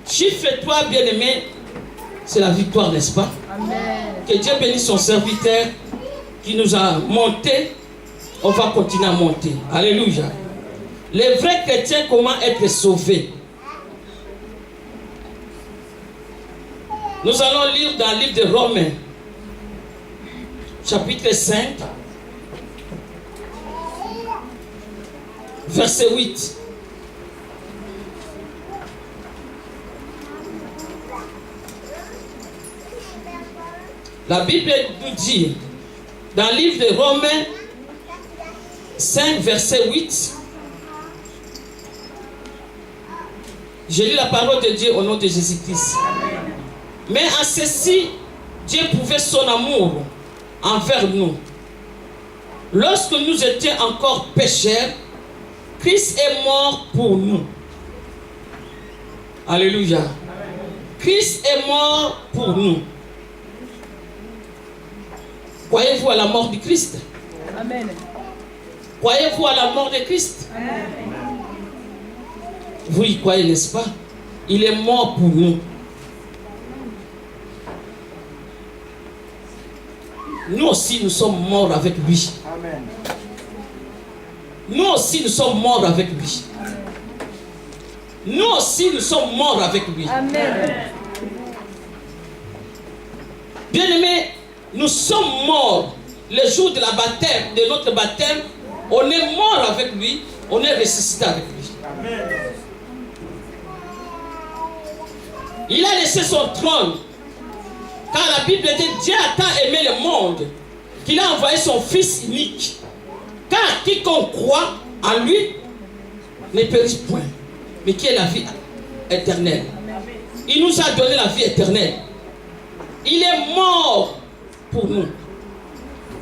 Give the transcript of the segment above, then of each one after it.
Chiffre 3, bien-aimé, c'est la victoire, n'est-ce pas? Amen. Que Dieu bénisse son serviteur qui nous a monté. On va continuer à monter. Alléluia. Les vrais chrétiens, comment être sauvés? Nous allons lire dans le livre de Romains, chapitre 5, verset 8. La Bible nous dit, dans le livre de Romains 5, verset 8, je lis la parole de Dieu au nom de Jésus-Christ. Mais en ceci, Dieu prouvait son amour envers nous. Lorsque nous étions encore pécheurs, Christ est mort pour nous. Alléluia. Christ est mort pour nous. Croyez-vous à la mort du Christ? Amen. Croyez-vous à la mort de Christ? Amen. Vous y croyez, n'est-ce pas? Il est mort pour nous. Nous aussi, nous sommes morts avec lui. Amen. Nous aussi, nous sommes morts avec lui. Nous aussi, nous sommes morts avec lui. Amen. Bien-aimés, nous sommes morts le jour de la baptême, de notre baptême. On est mort avec lui, on est ressuscité avec lui. Amen. Il a laissé son trône. Car la Bible dit, Dieu a tant aimé le monde qu'il a envoyé son Fils unique. Car quiconque croit en lui ne périsse point, mais qui est la vie éternelle. Il nous a donné la vie éternelle. Il est mort pour nous.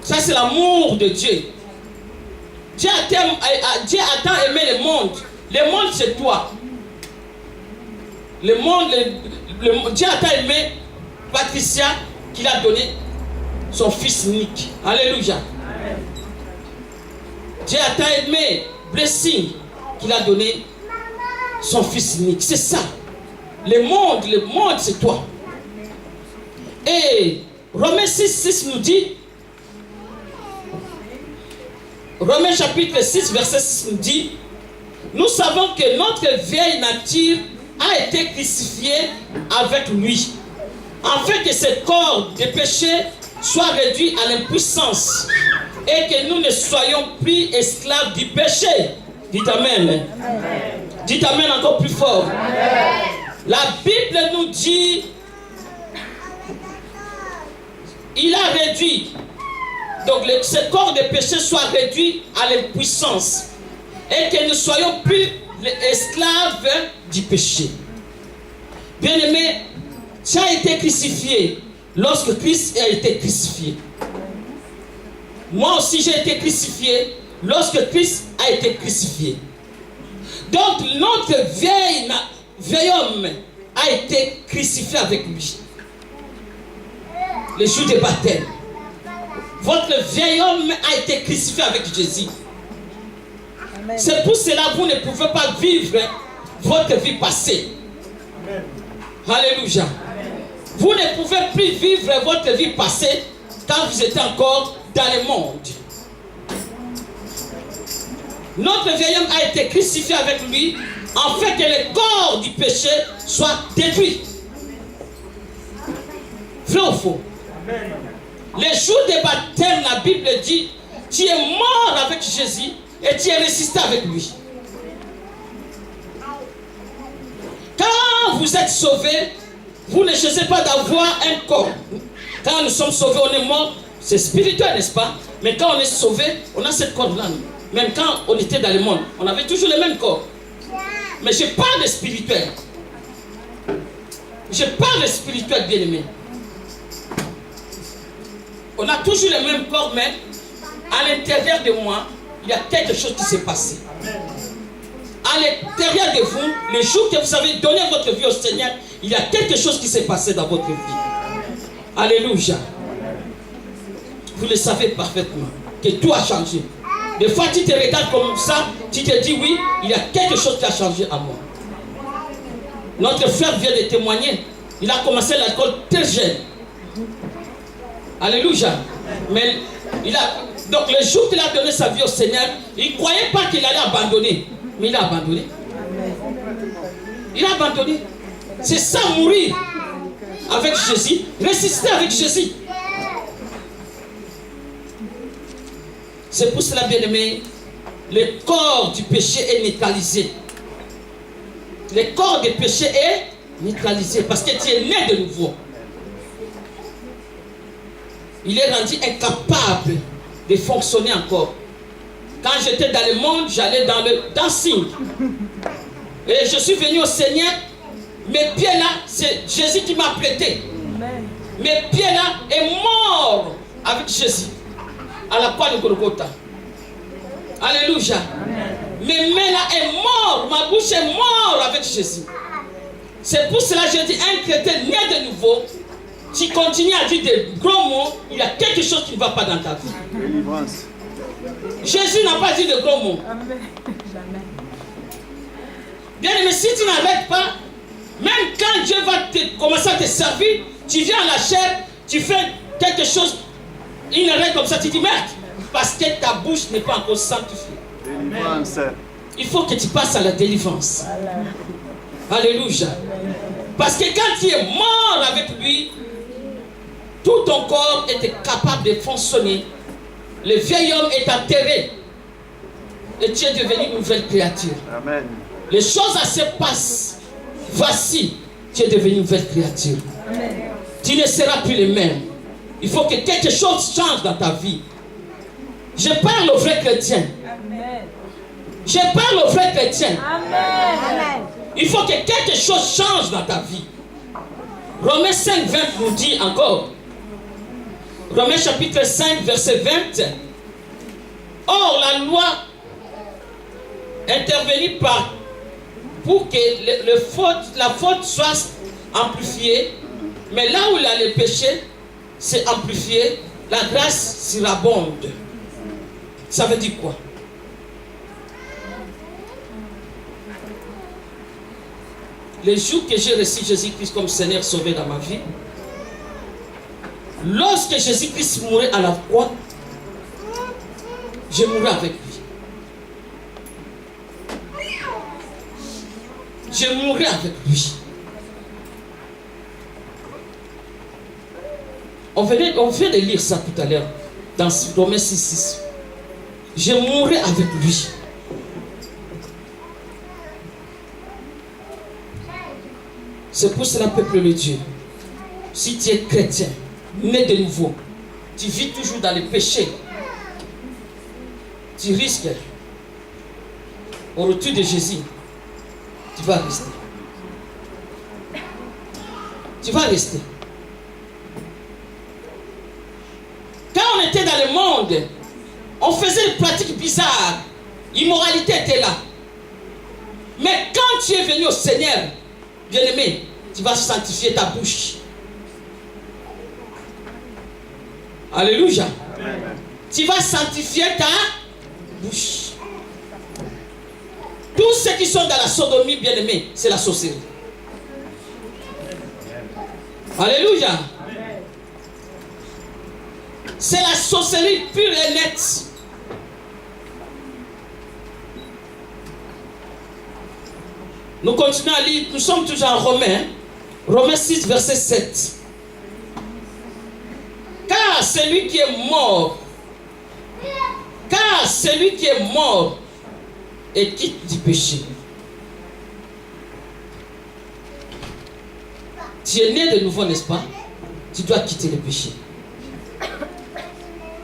Ça, c'est l'amour de Dieu. Dieu a tant aimé le monde. Le monde, c'est toi. Le monde, Dieu a tant aimé Patricia qu'il a donné son fils unique. Alléluia. Amen. Dieu a tant aimé Blessing qu'il a donné son fils unique. C'est ça. Le monde c'est toi. Et Romains 6 nous dit, Romains chapitre 6 verset 6 nous dit, nous savons que notre vieille nature a été crucifiée avec lui, afin que ce corps de péché soit réduit à l'impuissance et que nous ne soyons plus esclaves du péché. Dites Amen. Amen. Dites Amen encore plus fort. Amen. La Bible nous dit, il a réduit, donc ce corps de péché soit réduit à l'impuissance et que nous ne soyons plus esclaves du péché. Bien-aimé, tu as été crucifié lorsque Christ a été crucifié. Moi aussi j'ai été crucifié lorsque Christ a été crucifié. Donc notre vieil homme a été crucifié avec lui. Le jour du baptême. Votre vieil homme a été crucifié avec Jésus. Amen. C'est pour cela que vous ne pouvez pas vivre votre vie passée. Amen. Alléluia. Amen. Vous ne pouvez plus vivre votre vie passée quand vous êtes encore dans le monde. Notre vieil homme a été crucifié avec lui afin que le corps du péché soit détruit. Vrai ou faux? Amen. Le jour du baptême, la Bible dit, tu es mort avec Jésus et tu es ressuscité avec lui. Quand vous êtes sauvés, vous ne cherchez pas d'avoir un corps. Quand nous sommes sauvés, on est mort. C'est spirituel, n'est-ce pas? Mais quand on est sauvé, on a cette corps-là. Même quand on était dans le monde, on avait toujours le même corps. Mais je parle de spirituel. Je parle de spirituel, bien-aimé. On a toujours le même corps, mais à l'intérieur de moi, il y a quelque chose qui s'est passé. À l'intérieur de vous, le jour que vous avez donné votre vie au Seigneur, il y a quelque chose qui s'est passé dans votre vie. Alléluia. Vous le savez parfaitement, que tout a changé. Des fois, tu te regardes comme ça, tu te dis oui, il y a quelque chose qui a changé à moi. Notre frère vient de témoigner. Il a commencé l'école très jeune. Alléluia. Mais donc le jour qu'il a donné sa vie au Seigneur, il ne croyait pas qu'il allait abandonner. Mais il a abandonné. Il a abandonné. C'est ça, mourir avec Jésus, ressusciter avec Jésus. C'est pour cela, bien aimé, le corps du péché est neutralisé. Le corps du péché est neutralisé parce que tu es né de nouveau. Il est rendu incapable de fonctionner encore. Quand j'étais dans le monde, j'allais dans le dancing. Et je suis venu au Seigneur. Mes pieds là, c'est Jésus qui m'a prêté. Mes pieds là est mort avec Jésus à la croix de Golgotha. Alléluia. Mes mains là est mort, ma bouche est morte avec Jésus. C'est pour cela que je dis, un chrétien né de nouveau, tu continues à dire des gros mots, il y a quelque chose qui ne va pas dans ta vie. Jésus n'a pas dit de gros mots. Bien aimé, si tu n'arrêtes pas, même quand Dieu va commencer à te servir, tu viens à la chair, tu fais quelque chose, une erreur comme ça, tu dis merde, parce que ta bouche n'est pas encore sanctifiée. Il faut que tu passes à la délivrance. Alléluia. Parce que quand tu es mort avec lui, tout ton corps était capable de fonctionner. Le vieil homme est enterré. Et tu es devenu une nouvelle créature. Amen. Les choses se passent. Voici, tu es devenu une nouvelle créature. Amen. Tu ne seras plus le même. Il faut que quelque chose change dans ta vie. Je parle aux vrais chrétiens. Amen. Je parle aux vrais chrétiens. Amen. Il faut que quelque chose change dans ta vie. Romains 5, 20 nous dit encore. Romains chapitre 5, verset 20. Or, la loi intervenue pour que la faute soit amplifiée. Mais là où le péché s'est amplifié, la grâce surabonde. Ça veut dire quoi? Les jours que j'ai reçu Jésus-Christ comme Seigneur sauvé dans ma vie, lorsque Jésus-Christ mourait à la croix, je mourrais avec lui. Je mourrais avec lui. On vient de lire ça tout à l'heure dans Romains 6. Je mourrais avec lui. C'est pour cela, peuple de Dieu, si tu es chrétien, né de nouveau, tu vis toujours dans le péché, tu risques, au retour de Jésus, tu vas rester. Tu vas rester. Quand on était dans le monde, on faisait des pratiques bizarres. L'immoralité était là. Mais quand tu es venu au Seigneur, bien-aimé, tu vas sanctifier ta bouche. Alléluia. Amen. Tu vas sanctifier ta bouche. Tous ceux qui sont dans la sodomie, bien-aimé, c'est la sorcellerie. Alléluia. Amen. C'est la sorcellerie pure et nette. Nous continuons à lire, nous sommes toujours en Romains. Romains 6, verset 7. Car celui qui est mort est quitte du péché. Tu es né de nouveau, n'est-ce pas? Tu dois quitter le péché.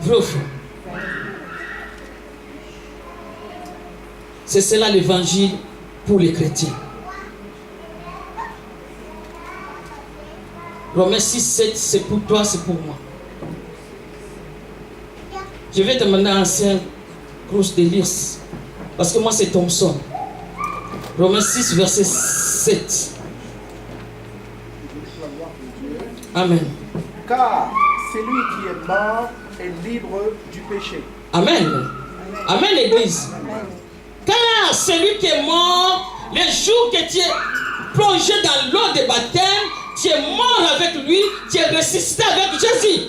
Vrai ou faux? C'est cela l'évangile pour les chrétiens. Romains 6, 7, c'est pour toi, c'est pour moi. Je vais demander à l'ancien Cruz de lire, parce que moi c'est Thompson. Romains 6, verset 7. Amen. Car celui qui est mort est libre du péché. Amen. Amen, l'Église. Car celui qui est mort, le jour que tu es plongé dans l'eau de baptême, tu es mort avec lui, tu es ressuscité avec Jésus.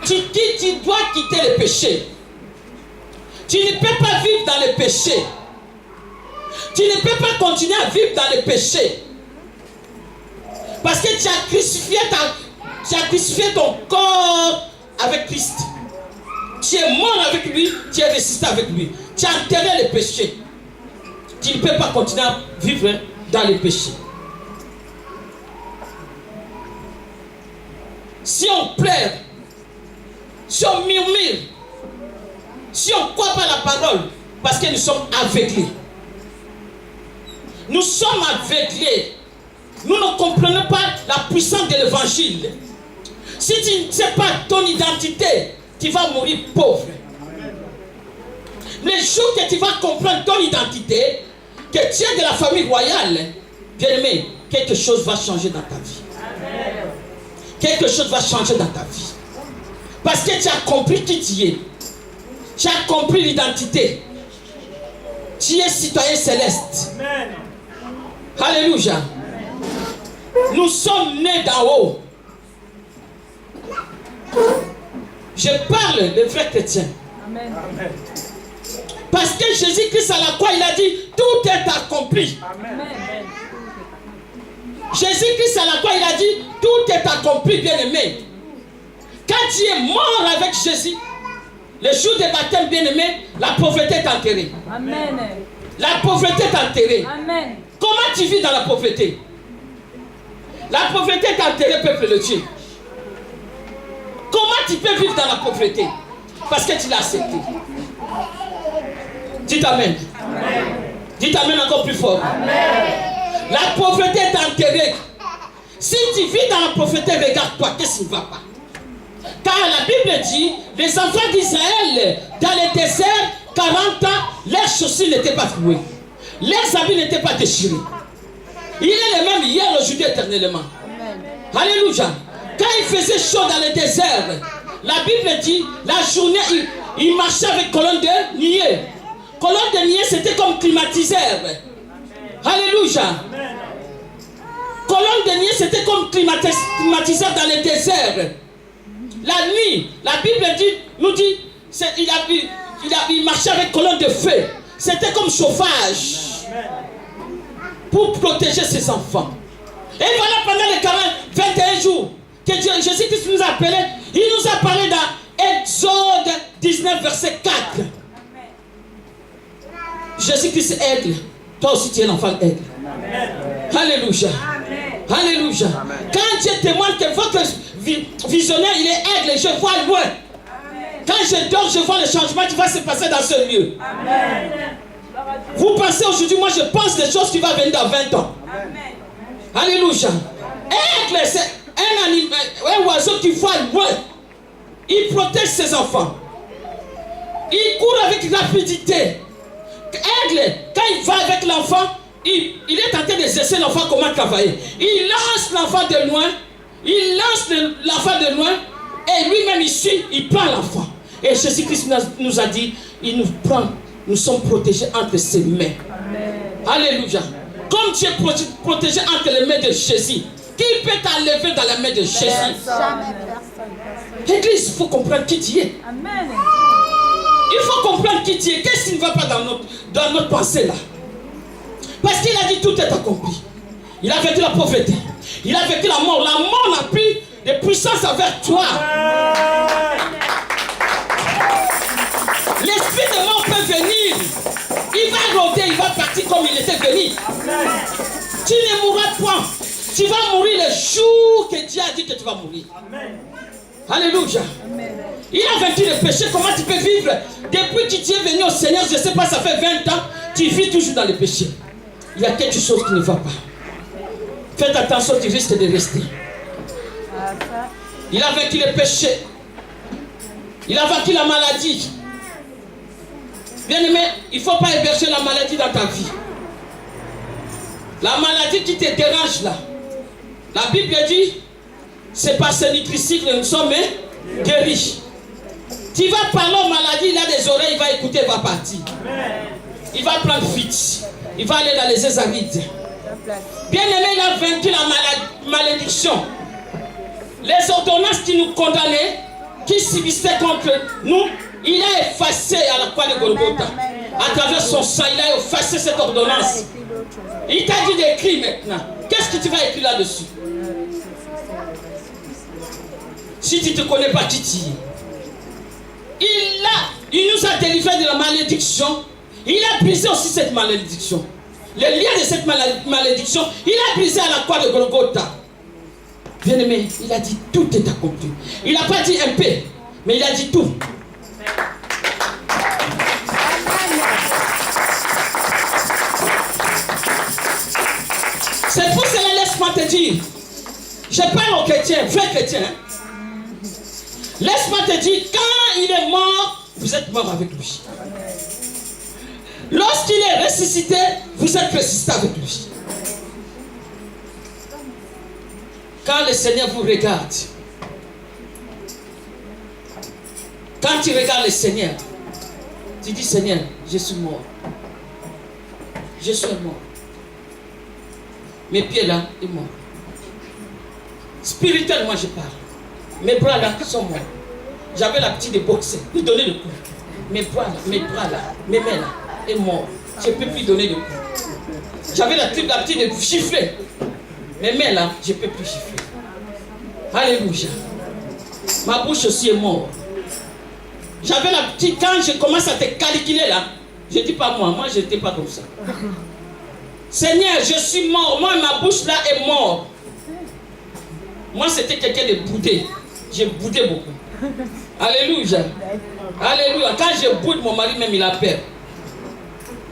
Tu dois quitter le péché. Tu ne peux pas vivre dans le péché. Tu ne peux pas continuer à vivre dans le péché. Parce que tu as crucifié ton corps avec Christ. Tu es mort avec lui, tu es ressuscité avec lui. Tu as enterré le péché. Tu ne peux pas continuer à vivre dans le péché. Si on pleure, si on murmure, si on ne croit pas la parole, parce que nous sommes aveuglés. Nous sommes aveuglés. Nous ne comprenons pas la puissance de l'évangile. Si tu ne sais pas ton identité, tu vas mourir pauvre. Le jour que tu vas comprendre ton identité, que tu es de la famille royale, bien aimé, quelque chose va changer dans ta vie. Quelque chose va changer dans ta vie. Parce que tu as compris qui tu es. Tu as compris l'identité. Tu es citoyen céleste. Alléluia. Nous sommes nés d'en haut. Je parle de vrais chrétiens. Amen. Parce que Jésus-Christ à la croix, il a dit, tout est accompli. Amen. Jésus-Christ à la croix, il a dit, tout est accompli, bien-aimé. Quand tu es mort avec Jésus, le jour de baptême, bien-aimé, la pauvreté est enterrée. Amen. La pauvreté est enterrée. Amen. Comment tu vis dans la pauvreté? La pauvreté est enterrée, peuple de Dieu. Comment tu peux vivre dans la pauvreté? Parce que tu l'as accepté. Dites Amen. Amen. Dites Amen encore plus fort. Amen. La pauvreté est enterrée. Si tu vis dans la pauvreté, regarde-toi, qu'est-ce qui ne va pas? Car la Bible dit, les enfants d'Israël, dans le désert, 40 ans, leurs chaussures n'étaient pas trouées. Leurs habits n'étaient pas déchirés. Il est le même hier, aujourd'hui, éternellement. Amen. Alléluia. Quand il faisait chaud dans le désert, la Bible dit, la journée, il marchait avec colonne de nuée. Colonne de nuée, c'était comme climatiseur. Alléluia. Colonne de nuée, c'était comme climatiseur dans le désert. La nuit, la Bible nous dit, il marchait avec colonne de feu. C'était comme chauffage pour protéger ses enfants. Et voilà, pendant les 21 jours que Jésus-Christ nous a appelés, il nous a parlé dans Exode 19, verset 4. Jésus-Christ est aigle. Toi aussi, tu es l'enfant aigle. Alléluia. Alléluia. Quand Dieu témoigne que votre visionnaire, il est aigle, je vois loin. Quand je dors, je vois le changement qui va se passer dans ce lieu. Amen. Vous pensez aujourd'hui, moi je pense des choses qui vont venir dans 20 ans. Amen. Alléluia. Aigle, c'est un oiseau qui voit loin. Il protège ses enfants. Il court avec rapidité. Aigle, quand il va avec l'enfant, il est en train d'exercer l'enfant comment travailler. Il lance l'enfant de loin. Il lance l'enfant de loin. Et lui-même il suit, il prend l'enfant. Et Jésus-Christ nous a dit, il nous prend, nous sommes protégés entre ses mains. Amen. Alléluia. Comme tu es protégé entre les mains de Jésus, qui peut t'enlever dans la main de Jésus? Jamais personne. Église, il faut comprendre qui tu es. Amen. Il faut comprendre qui tu es. Qu'est-ce qui ne va pas dans notre pensée là? Parce qu'il a dit tout est accompli. Il a vécu la pauvreté. Il a vécu la mort. La mort n'a plus de puissance envers toi. L'esprit de mort peut venir. Il va rôder, il va partir comme il était venu. Tu ne mourras point. Tu vas mourir le jour que Dieu a dit que tu vas mourir. Alléluia. Il a vaincu le péché. Comment tu peux vivre? Depuis que tu es venu au Seigneur, je ne sais pas, ça fait 20 ans, tu vis toujours dans le péché. Il y a quelque chose qui ne va pas. Faites attention, tu risques de rester. Il a vaincu le péché. Il a vaincu la maladie. Bien aimé, il ne faut pas héberger la maladie dans ta vie. La maladie qui te dérange là. La Bible dit, c'est par ce nutrition que nous sommes guéris. Tu vas parler aux maladies, il a des oreilles, il va écouter, il va partir. Il va prendre fuite. Il va aller dans les Ésarides. Bien-aimé, il a vaincu la malédiction. Les ordonnances qui nous condamnaient, qui subissaient contre nous, il a effacé à la croix de Golgotha. À travers son sang, il a effacé cette ordonnance. Il t'a dit d'écrire maintenant. Qu'est-ce que tu vas écrire là-dessus? Si tu ne te connais pas, Titi. Il nous a délivré de la malédiction. Il a brisé aussi cette malédiction. Le lien de cette malédiction, il a brisé à la croix de Golgotha. Bien-aimé, il a dit tout est accompli. Il n'a pas dit un peu, mais il a dit tout. C'est pour cela, laisse-moi te dire. Je parle aux chrétiens, vrais chrétiens. Laisse-moi te dire, quand il est mort, vous êtes mort avec lui. Lorsqu'il est ressuscité, vous êtes ressuscité avec lui. Quand le Seigneur vous regarde, quand tu regardes le Seigneur, tu dis Seigneur, je suis mort. Je suis mort. Mes pieds là, ils sont morts. Spirituellement, je parle. Mes bras là sont morts. J'avais l'habitude de boxer, de donner le coup. Mes bras là, mes mains là, sont morts. Je ne peux plus donner le coup. J'avais l'habitude de chiffrer. Mes mains là, je ne peux plus chiffrer. Alléluia. Ma bouche aussi est morte. J'avais l'habitude, quand je commence à te calculer là, je ne dis pas moi je n'étais pas comme ça. Seigneur, je suis mort. Moi, ma bouche là est morte. Moi, c'était quelqu'un de boudé. J'ai boudé beaucoup. Alléluia. Alléluia. Quand je boude, mon mari même il a peur.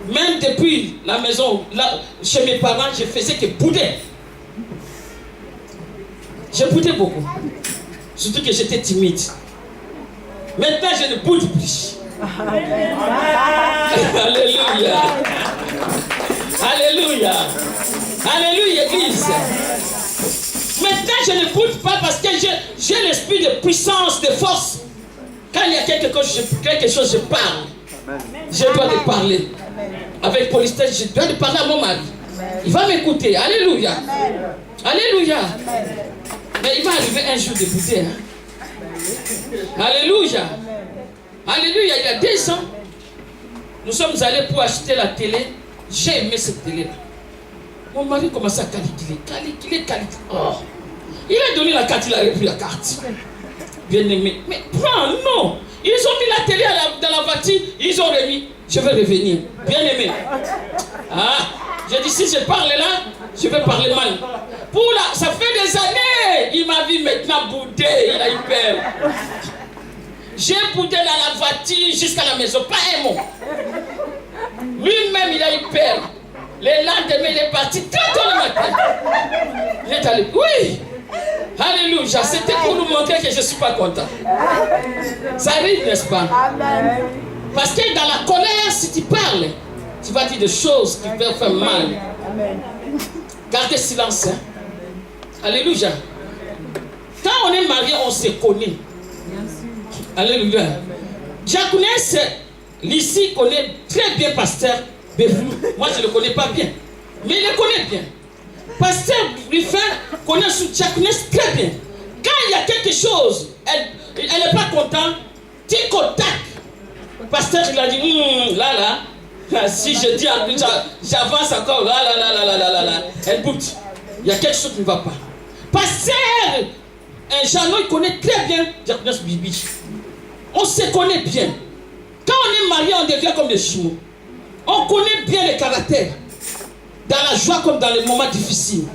Même depuis la maison, là, chez mes parents, je faisais que bouder. Je boudais beaucoup. Surtout que j'étais timide. Maintenant, je ne boude plus. Alléluia. Alléluia. Alléluia, Église. Maintenant, je ne boude pas parce que j'ai l'esprit de puissance, de force. Quand il y a quelque chose, je parle. Je dois te parler. Avec polystèse, je dois te parler à mon mari. Il va m'écouter. Alléluia. Alléluia. Mais il va arriver un jour de bouder. Hein? Alléluia. Alléluia. Il y a 2 ans, nous sommes allés pour acheter la télé. J'ai aimé cette télé-là. Mon mari commençait à calculer. Oh. Il a donné la carte, il a repris la carte. Bien aimé. Mais prends, non. Ils ont mis la télé dans la voiture, ils ont remis. Je vais revenir. Bien aimé. Ah, j'ai dit si je parle là, je vais parler mal. Ça fait des années, il m'a vu maintenant bouder, il a eu peur. J'ai boudé dans la voiture jusqu'à la maison, pas un mot. Lui-même, il a eu peur. Le lendemain, il est parti très tôt le matin. Il est allé. Oui. Alléluia. C'était pour nous montrer que je ne suis pas content. Ça arrive, n'est-ce pas? Amen. Parce que dans la colère, si tu parles, tu vas dire des choses qui peuvent faire mal. Amen. Gardez silence. Hein? Alléluia. Quand on est marié, on se connaît. Alléluia. Diaconesse, l'ici connaît très bien pasteur Bevlou. Moi, je ne le connais pas bien. Mais il le connaît bien. Pasteur Ruffin connaît son diaconesse très bien. Quand il y a quelque chose, elle n'est pas contente, tu contactes. Pasteur, il a dit, là, si je dis, j'avance encore, là, elle boude. Il y a quelque chose qui ne va pas. Pasteur, Jeannot, il connaît très bien diaconesse Bibi. On se connaît bien. Quand on est marié, on devient comme des jumeaux. On connaît bien les caractères. Dans la joie comme dans les moments difficiles.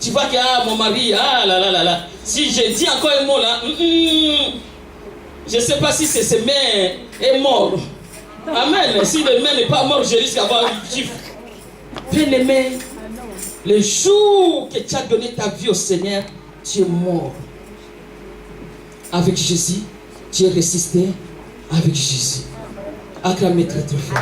Tu vois que mon mari, là. Si je dis encore un mot là, je ne sais pas si c'est ce main est mort. Amen. Si le main n'est pas mort, je risque d'avoir un chiffre. Bien aimé, le jour que tu as donné ta vie au Seigneur, tu es mort. Avec Jésus, tu es ressuscité avec Jésus. Acclamez très très fort.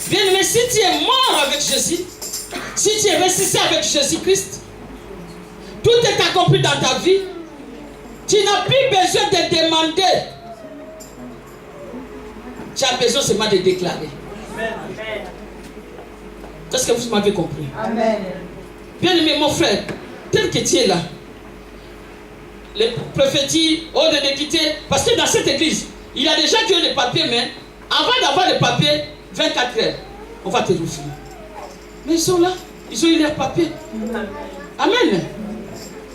Bien, mais si tu es mort avec Jésus, si tu es ressuscité avec Jésus-Christ, tout est accompli dans ta vie. Tu n'as plus besoin de demander. Tu as besoin seulement de déclarer. Est-ce que vous m'avez compris? Amen. Bien-aimé, mon frère, tel que tu es là, les prophéties, ordre de quitter, parce que dans cette église, il y a des gens qui ont des papiers, mais avant d'avoir les papiers, 24 heures, on va te refuser. Mais ils sont là, ils ont eu leurs papiers. Amen.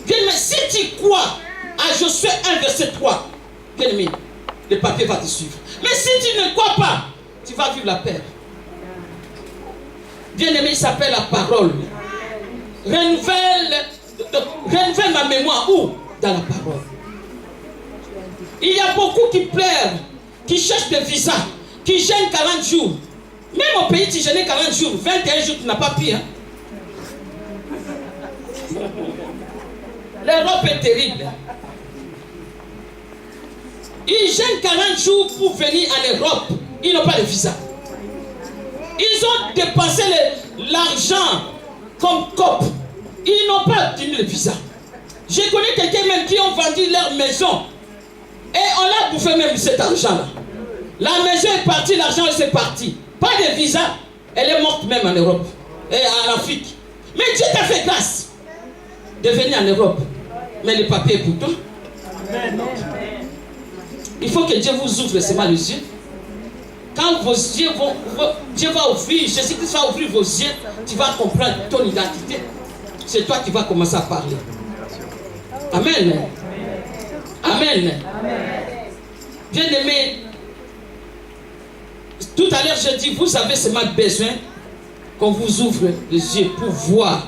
Bien-aimé, si tu crois à Josué 1, verset 3, bien-aimé, le papier va te suivre. Mais si tu ne crois pas, tu vas vivre la paix. Bien-aimé, il s'appelle la parole. Renouvelle ma mémoire. Où? Dans la parole. Il y a beaucoup qui pleurent, qui cherchent des visas, qui gênent 40 jours. Même au pays, tu gênes 40 jours, 21 jours, tu n'as pas pu. Hein? L'Europe est terrible. Ils gênent 40 jours pour venir en Europe. Ils n'ont pas de visa. Ils ont dépensé l'argent comme COP. Ils n'ont pas obtenu le visa. Je connais quelqu'un même qui ont vendu leur maison. Et on a bouffé même cet argent-là. La maison est partie, l'argent est parti. Pas de visa. Elle est morte même en Europe. Et en Afrique. Mais Dieu t'a fait grâce de venir en Europe. Mais le papier est pour toi. Il faut que Dieu vous ouvre seulement les yeux. Quand vos yeux vont, Dieu va ouvrir, Jésus-Christ va ouvrir vos yeux, tu vas comprendre ton identité. C'est toi qui vas commencer à parler. Amen. Amen. Bien-aimé, tout à l'heure j'ai dit, vous avez seulement besoin qu'on vous ouvre les yeux pour voir.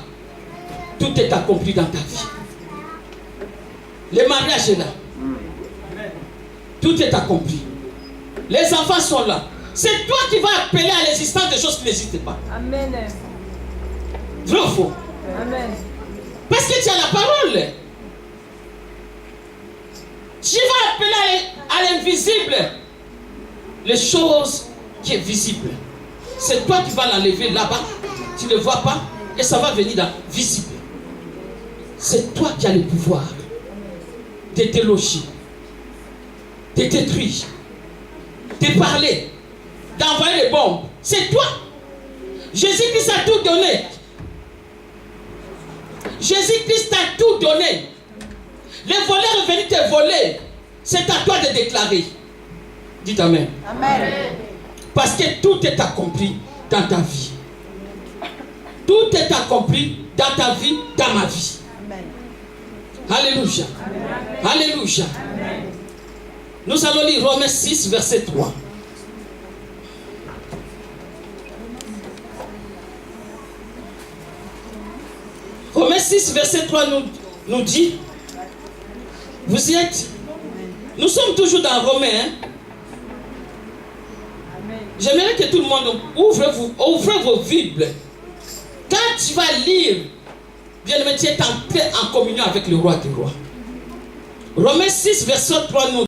Tout est accompli dans ta vie. Le mariage est là. Tout est accompli. Les enfants sont là. C'est toi qui vas appeler à l'existence des choses qui n'existent pas. Amen. Vrai ou faux? Amen. Parce que tu as la parole. Tu vas appeler à l'invisible les choses qui sont visibles. C'est toi qui vas l'enlever là-bas. Tu ne le vois pas et ça va venir dans visible. C'est toi qui as le pouvoir de déloger, de détruire, de parler, d'envoyer les bombes. C'est toi. Jésus-Christ a tout donné. Jésus-Christ a tout donné. Les voleurs sont venus te voler. C'est à toi de déclarer. Dites Amen. Amen. Parce que tout est accompli dans ta vie. Tout est accompli dans ta vie, dans ma vie. Amen. Alléluia. Amen. Alléluia. Amen. Nous allons lire Romains 6, verset 3. Romains 6, verset 3 nous dit, vous y êtes? Nous sommes toujours dans Romains. Hein? J'aimerais que tout le monde ouvre vos Bibles. Quand tu vas lire, bien aimé, tu es entré en communion avec le roi des rois. Romains 6, verset 3 nous